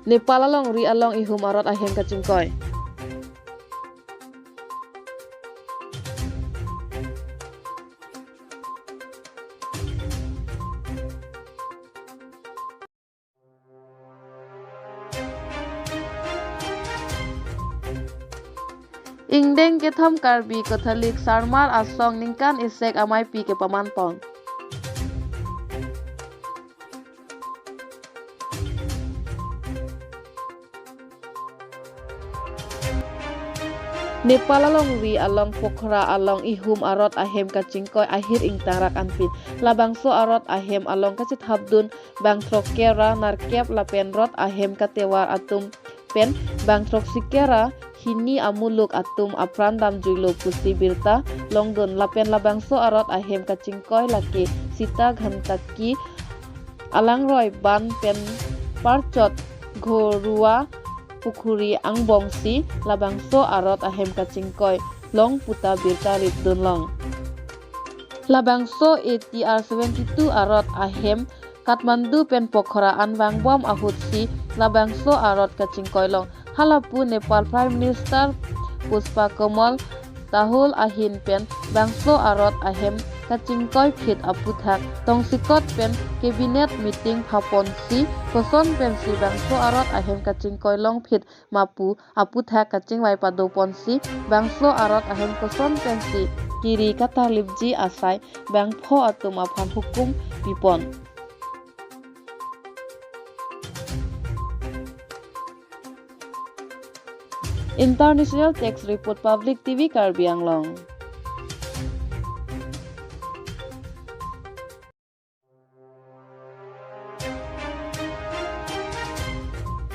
Nepal along ri along ihum arot ahem kachingkoi. Ingdeng ke thom karbi Catholic sarmar asong ningkan isek amai pi ke pamanpon. Nepal along ri along Pokhara along ihum arot ahem kachingkoi ahir ing tarak anpin. Labangso arot ahem along kachit habdun bang trokera narkep lapen rot ahem katewar atum pen bang trok sikera hini amuluk atum aprandam juilo pusi birta longdon lapen labangso arot ahem kachingkoi laki sita ghantakki alang roy ban pen parchot ghorua Pukhuri angbongsi labangso arot ahem kachingkoi long puta birta ripdun long. Labangso ATR 72 arot ahem Kathmandu pen Pokhara anwang bom ahutsi labangso arot kachingkoi long. Halapu Nepal Prime Minister Pushpa Komal tahul ahin pen bangso arot ahem kachingkoi phit aputhak tongsikot pen cabinet meeting phaponsi koson pen si bangso arot ahem kachingkoi long phit mapu aputhak kachingwai padoponsi bangso arot ahem koson pen si kiri kata libji asai bangpho atum aphan hukum pipon. International Text Report Public TV Karbi Anglong.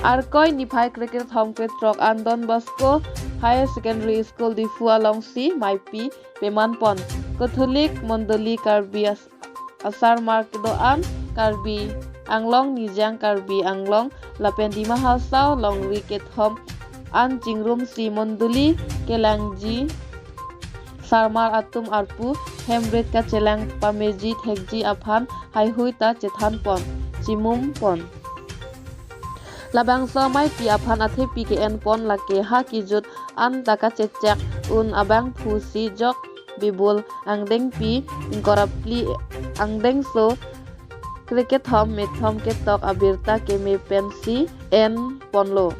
Arkoi Nifai Cricket Home Petrok and Don Bosco Higher Secondary School Difu along si Maipi Pemanpon Catholic Mondoli Karbi Asar Markedoan Karbi Anglong Nijang Karbi Anglong Lapendi Mahasau Long Cricket Home An Jingrum si Monduli Kelangji Sarmar atum arpu Hemret ka celang pameji thekji aphan haihui ta chethan pon chimum pon. Labangso mai pi aphan athe pi ke en pon lake ha kijut an taka chechak un abang phusi jok bibul angdeng pi inkorapli angdeng so cricket hom methom ke tok abirta ke me pensi en ponlo.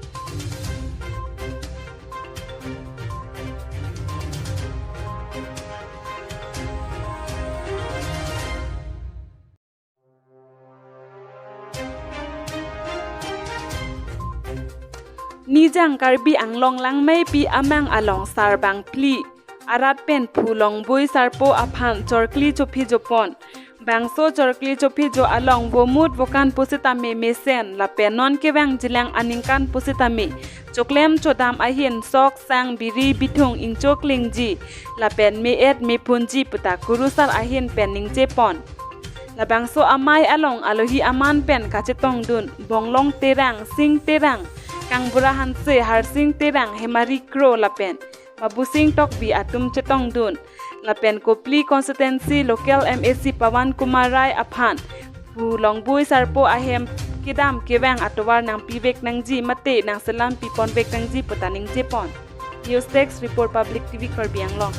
Nijang Karbi Anglong lang may pi amang along sarbang pli arat pen phulong bui sarpo aphan chorkli chopi jopon bangso chorkli chopi jo along bomut bokan positame mesen la penon ke bang jilang aningkan positame choklem chodam ahin sok sang biri bithong ingchok lingji la pen me et me punji puta kurusar ahin pening jepon la bangso amai along alohi aman pen kachetong dun bonglong terang sing terang Kang burahan se harsing terang hemari kro lapen mabusing tok bi atum chetong dun lapen kopli constituency local MAC Pawan Kumar Rai aphan pu longbui sarpo ahem kidam kewang atowar nang pivek nang ji mate nang selam pipon bek nang ji putaning jepon. News Text Report Public TV Karbi Anglong.